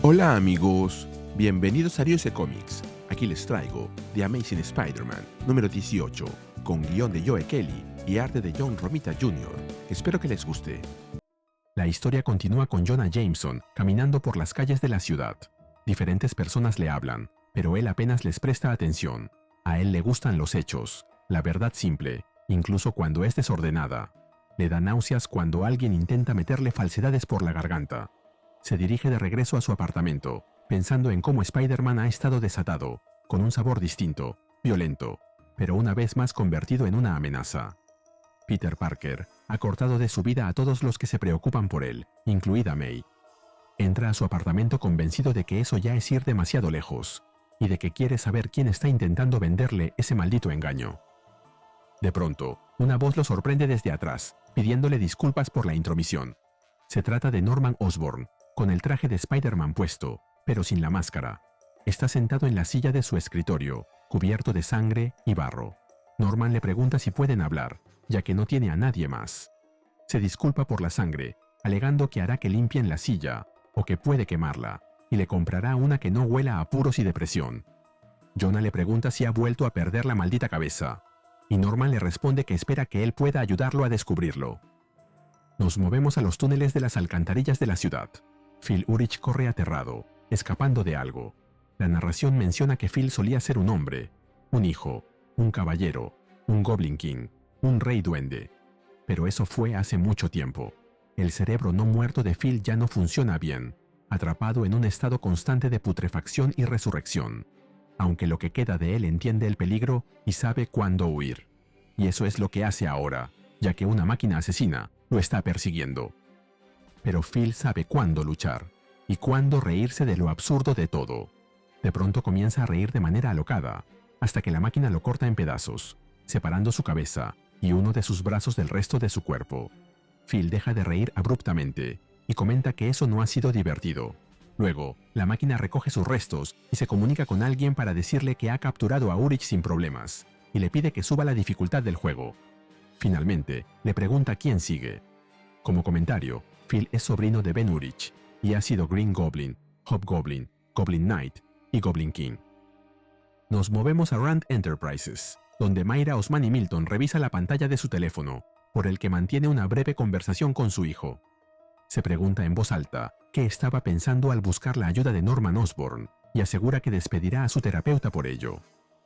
Hola amigos, bienvenidos a Riose Comics. Aquí les traigo The Amazing Spider-Man número 18, con guión de Joe Kelly y arte de John Romita Jr. Espero que les guste. La historia continúa con Jonah Jameson caminando por las calles de la ciudad. Diferentes personas le hablan, pero él apenas les presta atención. A él le gustan los hechos, la verdad simple, incluso cuando es desordenada. Le da náuseas cuando alguien intenta meterle falsedades por la garganta. Se dirige de regreso a su apartamento, pensando en cómo Spider-Man ha estado desatado, con un sabor distinto, violento, pero una vez más convertido en una amenaza. Peter Parker ha cortado de su vida a todos los que se preocupan por él, incluida May. Entra a su apartamento convencido de que eso ya es ir demasiado lejos, y de que quiere saber quién está intentando venderle ese maldito engaño. De pronto, una voz lo sorprende desde atrás, pidiéndole disculpas por la intromisión. Se trata de Norman Osborn, con el traje de Spider-Man puesto, pero sin la máscara. Está sentado en la silla de su escritorio, cubierto de sangre y barro. Norman le pregunta si pueden hablar, ya que no tiene a nadie más. Se disculpa por la sangre, alegando que hará que limpien la silla, o que puede quemarla, y le comprará una que no huela a apuros y depresión. Jonah le pregunta si ha vuelto a perder la maldita cabeza, y Norman le responde que espera que él pueda ayudarlo a descubrirlo. Nos movemos a los túneles de las alcantarillas de la ciudad. Phil Urich corre aterrado, escapando de algo. La narración menciona que Phil solía ser un hombre, un hijo, un caballero, un Goblin King, un rey duende. Pero eso fue hace mucho tiempo. El cerebro no muerto de Phil ya no funciona bien, atrapado en un estado constante de putrefacción y resurrección. Aunque lo que queda de él entiende el peligro y sabe cuándo huir. Y eso es lo que hace ahora, ya que una máquina asesina lo está persiguiendo. Pero Phil sabe cuándo luchar, y cuándo reírse de lo absurdo de todo. De pronto comienza a reír de manera alocada, hasta que la máquina lo corta en pedazos, separando su cabeza y uno de sus brazos del resto de su cuerpo. Phil deja de reír abruptamente, y comenta que eso no ha sido divertido. Luego, la máquina recoge sus restos y se comunica con alguien para decirle que ha capturado a Urich sin problemas, y le pide que suba la dificultad del juego. Finalmente, le pregunta quién sigue. Como comentario, Phil es sobrino de Ben Urich, y ha sido Green Goblin, Hobgoblin, Goblin Knight y Goblin King. Nos movemos a Rand Enterprises, donde Mayra, Osman y Milton revisan la pantalla de su teléfono, por el que mantiene una breve conversación con su hijo. Se pregunta en voz alta qué estaba pensando al buscar la ayuda de Norman Osborn, y asegura que despedirá a su terapeuta por ello.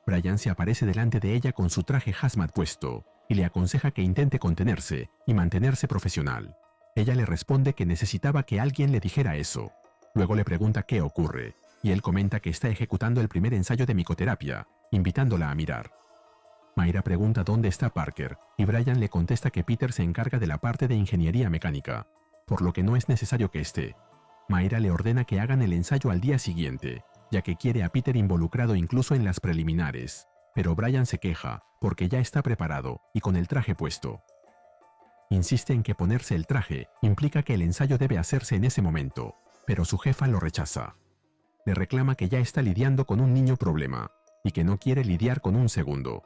Brian se aparece delante de ella con su traje hazmat puesto, y le aconseja que intente contenerse y mantenerse profesional. Ella le responde que necesitaba que alguien le dijera eso. Luego le pregunta qué ocurre, y él comenta que está ejecutando el primer ensayo de micoterapia, invitándola a mirar. Mayra pregunta dónde está Parker, y Brian le contesta que Peter se encarga de la parte de ingeniería mecánica, por lo que no es necesario que esté. Mayra le ordena que hagan el ensayo al día siguiente, ya que quiere a Peter involucrado incluso en las preliminares, pero Brian se queja, porque ya está preparado y con el traje puesto. Insiste en que ponerse el traje implica que el ensayo debe hacerse en ese momento, pero su jefa lo rechaza. Le reclama que ya está lidiando con un niño problema, y que no quiere lidiar con un segundo.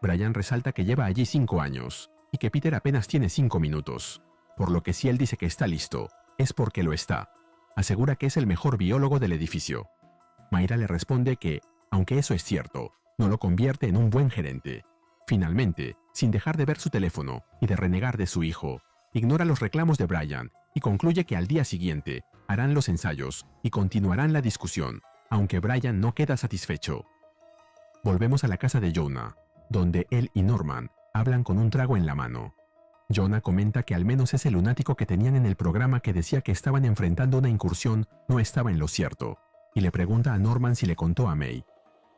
Brian resalta que lleva allí 5 años, y que Peter apenas tiene 5 minutos, por lo que si él dice que está listo, es porque lo está. Asegura que es el mejor biólogo del edificio. Mayra le responde que, aunque eso es cierto, no lo convierte en un buen gerente. Finalmente, sin dejar de ver su teléfono y de renegar de su hijo, ignora los reclamos de Brian y concluye que al día siguiente harán los ensayos y continuarán la discusión, aunque Brian no queda satisfecho. Volvemos a la casa de Jonah, donde él y Norman hablan con un trago en la mano. Jonah comenta que al menos ese lunático que tenían en el programa que decía que estaban enfrentando una incursión no estaba en lo cierto, y le pregunta a Norman si le contó a May.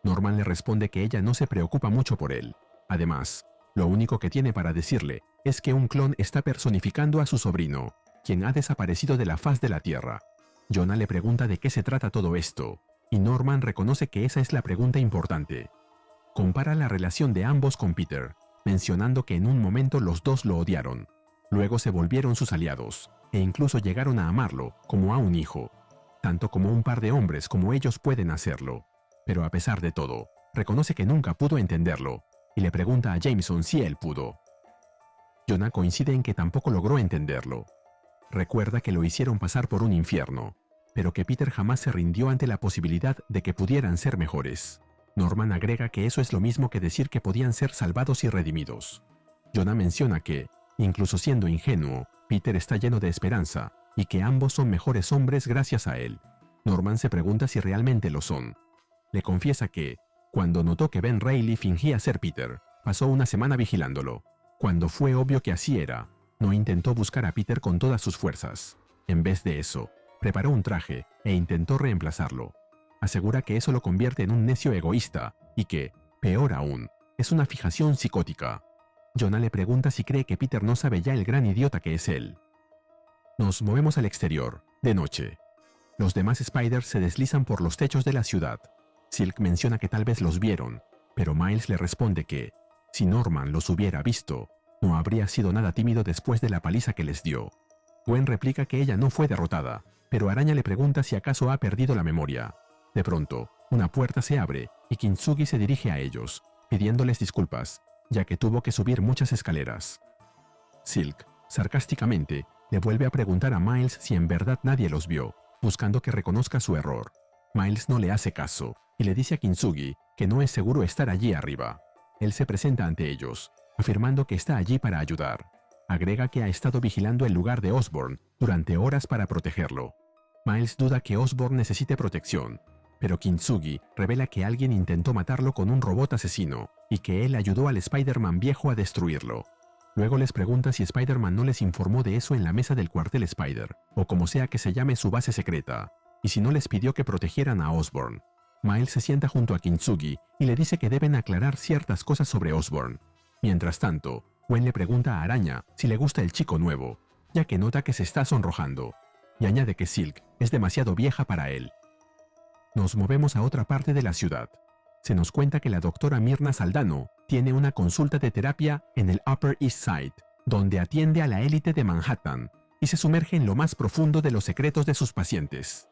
Norman le responde que ella no se preocupa mucho por él. Además, lo único que tiene para decirle es que un clon está personificando a su sobrino, quien ha desaparecido de la faz de la Tierra. Jonah le pregunta de qué se trata todo esto, y Norman reconoce que esa es la pregunta importante. Compara la relación de ambos con Peter, mencionando que en un momento los dos lo odiaron. Luego se volvieron sus aliados, e incluso llegaron a amarlo como a un hijo, tanto como un par de hombres como ellos pueden hacerlo. Pero a pesar de todo, reconoce que nunca pudo entenderlo, y le pregunta a Jameson si él pudo. Jonah coincide en que tampoco logró entenderlo. Recuerda que lo hicieron pasar por un infierno, pero que Peter jamás se rindió ante la posibilidad de que pudieran ser mejores. Norman agrega que eso es lo mismo que decir que podían ser salvados y redimidos. Jonah menciona que, incluso siendo ingenuo, Peter está lleno de esperanza y que ambos son mejores hombres gracias a él. Norman se pregunta si realmente lo son. Le confiesa que, cuando notó que Ben Reilly fingía ser Peter, pasó una semana vigilándolo. Cuando fue obvio que así era, no intentó buscar a Peter con todas sus fuerzas. En vez de eso, preparó un traje e intentó reemplazarlo. Asegura que eso lo convierte en un necio egoísta y que, peor aún, es una fijación psicótica. Jonah le pregunta si cree que Peter no sabe ya el gran idiota que es él. Nos movemos al exterior, de noche. Los demás Spiders se deslizan por los techos de la ciudad. Silk menciona que tal vez los vieron, pero Miles le responde que, si Norman los hubiera visto, no habría sido nada tímido después de la paliza que les dio. Gwen replica que ella no fue derrotada, pero Araña le pregunta si acaso ha perdido la memoria. De pronto, una puerta se abre y Kintsugi se dirige a ellos, pidiéndoles disculpas, ya que tuvo que subir muchas escaleras. Silk, sarcásticamente, le vuelve a preguntar a Miles si en verdad nadie los vio, buscando que reconozca su error. Miles no le hace caso y le dice a Kintsugi que no es seguro estar allí arriba. Él se presenta ante ellos, afirmando que está allí para ayudar. Agrega que ha estado vigilando el lugar de Osborn durante horas para protegerlo. Miles duda que Osborn necesite protección, pero Kintsugi revela que alguien intentó matarlo con un robot asesino y que él ayudó al Spider-Man viejo a destruirlo. Luego les pregunta si Spider-Man no les informó de eso en la mesa del cuartel Spider, o como sea que se llame su base secreta, y si no les pidió que protegieran a Osborn. Miles se sienta junto a Kintsugi y le dice que deben aclarar ciertas cosas sobre Osborn. Mientras tanto, Gwen le pregunta a Araña si le gusta el chico nuevo, ya que nota que se está sonrojando, y añade que Silk es demasiado vieja para él. Nos movemos a otra parte de la ciudad. Se nos cuenta que la doctora Myrna Saldano tiene una consulta de terapia en el Upper East Side, donde atiende a la élite de Manhattan y se sumerge en lo más profundo de los secretos de sus pacientes.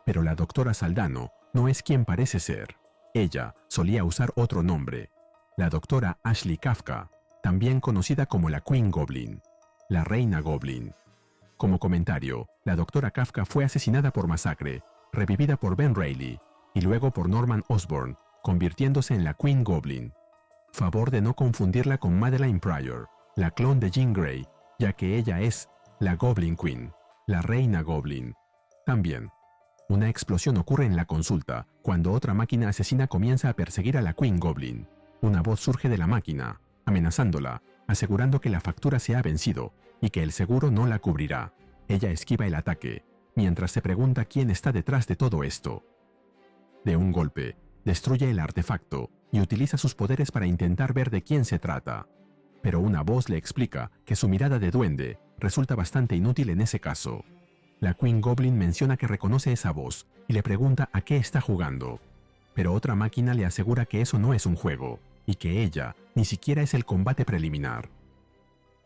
Pero la doctora Saldano no es quien parece ser. Ella solía usar otro nombre, la doctora Ashley Kafka, también conocida como la Queen Goblin, la Reina Goblin. Como comentario, la doctora Kafka fue asesinada por masacre, revivida por Ben Reilly y luego por Norman Osborn, convirtiéndose en la Queen Goblin. Favor de no confundirla con Madeline Pryor, la clon de Jean Grey, ya que ella es la Goblin Queen, la Reina Goblin. También, una explosión ocurre en la consulta cuando otra máquina asesina comienza a perseguir a la Queen Goblin. Una voz surge de la máquina, amenazándola, asegurando que la factura se ha vencido y que el seguro no la cubrirá. Ella esquiva el ataque, mientras se pregunta quién está detrás de todo esto. De un golpe, destruye el artefacto y utiliza sus poderes para intentar ver de quién se trata. Pero una voz le explica que su mirada de duende resulta bastante inútil en ese caso. La Queen Goblin menciona que reconoce esa voz y le pregunta a qué está jugando. Pero otra máquina le asegura que eso no es un juego y que ella ni siquiera es el combate preliminar.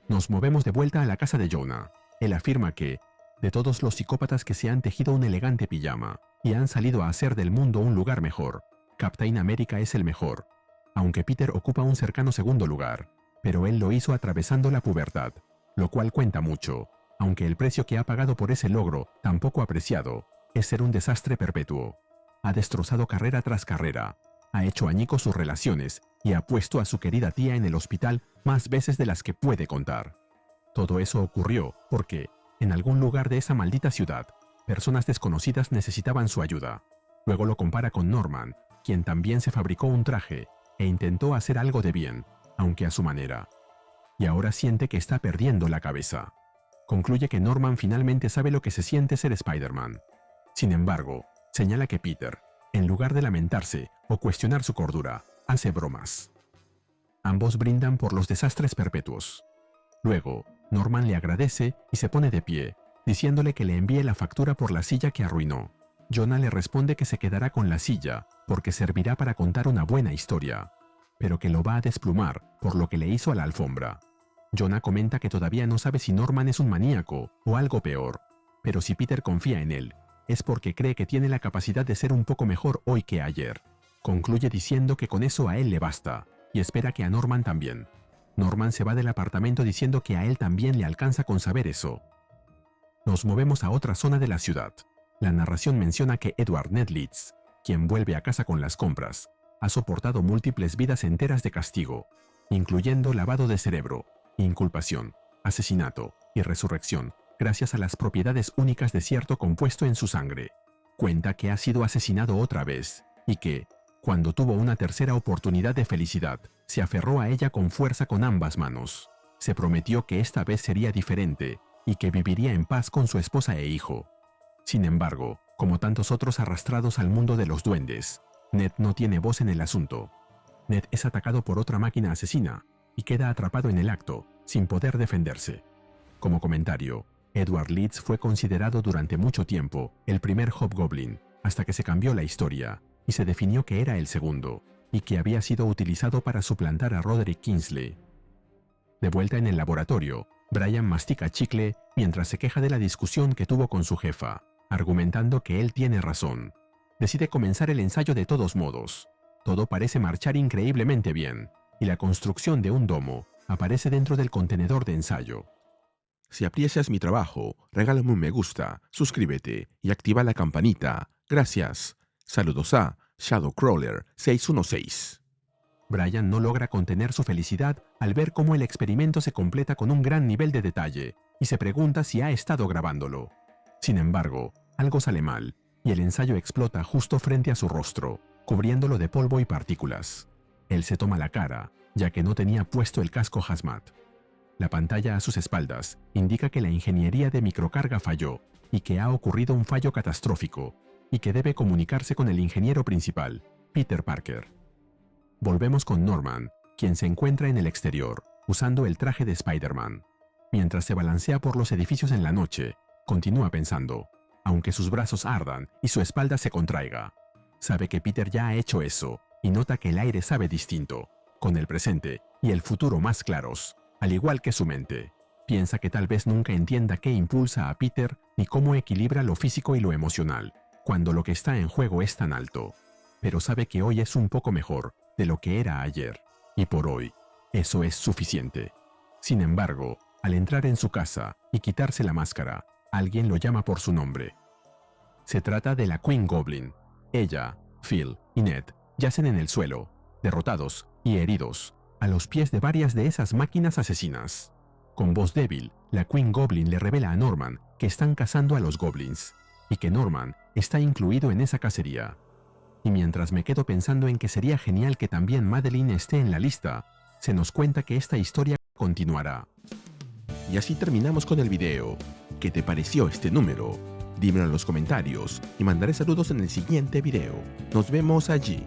Nos movemos de vuelta a la casa de Jonah. Él afirma que, de todos los psicópatas que se han tejido un elegante pijama y han salido a hacer del mundo un lugar mejor, Captain America es el mejor, aunque Peter ocupa un cercano segundo lugar, pero él lo hizo atravesando la pubertad, lo cual cuenta mucho, aunque el precio que ha pagado por ese logro, tan poco apreciado, es ser un desastre perpetuo. Ha destrozado carrera tras carrera, ha hecho añicos sus relaciones y ha puesto a su querida tía en el hospital más veces de las que puede contar. Todo eso ocurrió porque, en algún lugar de esa maldita ciudad, personas desconocidas necesitaban su ayuda. Luego lo compara con Norman, quien también se fabricó un traje e intentó hacer algo de bien, aunque a su manera. Y ahora siente que está perdiendo la cabeza. Concluye que Norman finalmente sabe lo que se siente ser Spider-Man. Sin embargo, señala que Peter, en lugar de lamentarse o cuestionar su cordura, hace bromas. Ambos brindan por los desastres perpetuos. Luego, Norman le agradece y se pone de pie, diciéndole que le envíe la factura por la silla que arruinó. Jonah le responde que se quedará con la silla porque servirá para contar una buena historia, pero que lo va a desplumar por lo que le hizo a la alfombra. Jonah comenta que todavía no sabe si Norman es un maníaco o algo peor, pero si Peter confía en él, es porque cree que tiene la capacidad de ser un poco mejor hoy que ayer. Concluye diciendo que con eso a él le basta, y espera que a Norman también. Norman se va del apartamento diciendo que a él también le alcanza con saber eso. Nos movemos a otra zona de la ciudad. La narración menciona que Edward Ned Leeds, quien vuelve a casa con las compras, ha soportado múltiples vidas enteras de castigo, incluyendo lavado de cerebro, inculpación, asesinato y resurrección, gracias a las propiedades únicas de cierto compuesto en su sangre. Cuenta que ha sido asesinado otra vez y que, cuando tuvo una tercera oportunidad de felicidad, se aferró a ella con fuerza con ambas manos. Se prometió que esta vez sería diferente y que viviría en paz con su esposa e hijo. Sin embargo, como tantos otros arrastrados al mundo de los duendes, Ned no tiene voz en el asunto. Ned es atacado por otra máquina asesina y queda atrapado en el acto, sin poder defenderse. Como comentario, Edward Leeds fue considerado durante mucho tiempo el primer Hobgoblin, hasta que se cambió la historia y se definió que era el segundo, y que había sido utilizado para suplantar a Roderick Kingsley. De vuelta en el laboratorio, Brian mastica chicle mientras se queja de la discusión que tuvo con su jefa, argumentando que él tiene razón. Decide comenzar el ensayo de todos modos. Todo parece marchar increíblemente bien, y la construcción de un domo aparece dentro del contenedor de ensayo. Si aprecias mi trabajo, regálame un me gusta, suscríbete y activa la campanita. Gracias. Saludos a Shadowcrawler 616. Brian no logra contener su felicidad al ver cómo el experimento se completa con un gran nivel de detalle y se pregunta si ha estado grabándolo. Sin embargo, algo sale mal y el ensayo explota justo frente a su rostro, cubriéndolo de polvo y partículas. Él se toma la cara, ya que no tenía puesto el casco hazmat. La pantalla a sus espaldas indica que la ingeniería de microcarga falló y que ha ocurrido un fallo catastrófico y que debe comunicarse con el ingeniero principal, Peter Parker. Volvemos con Norman, quien se encuentra en el exterior, usando el traje de Spider-Man. Mientras se balancea por los edificios en la noche, continúa pensando, aunque sus brazos ardan y su espalda se contraiga. Sabe que Peter ya ha hecho eso y nota que el aire sabe distinto, con el presente y el futuro más claros, al igual que su mente. Piensa que tal vez nunca entienda qué impulsa a Peter ni cómo equilibra lo físico y lo emocional, cuando lo que está en juego es tan alto. Pero sabe que hoy es un poco mejor de lo que era ayer, y por hoy, eso es suficiente. Sin embargo, al entrar en su casa y quitarse la máscara, alguien lo llama por su nombre. Se trata de la Queen Goblin. Ella, Phil y Ned yacen en el suelo, derrotados y heridos, a los pies de varias de esas máquinas asesinas. Con voz débil, la Queen Goblin le revela a Norman que están cazando a los goblins, y que Norman está incluido en esa cacería. Y mientras me quedo pensando en que sería genial que también Madeline esté en la lista, se nos cuenta que esta historia continuará. Y así terminamos con el video. ¿Qué te pareció este número? Dímelo en los comentarios y mandaré saludos en el siguiente video. Nos vemos allí.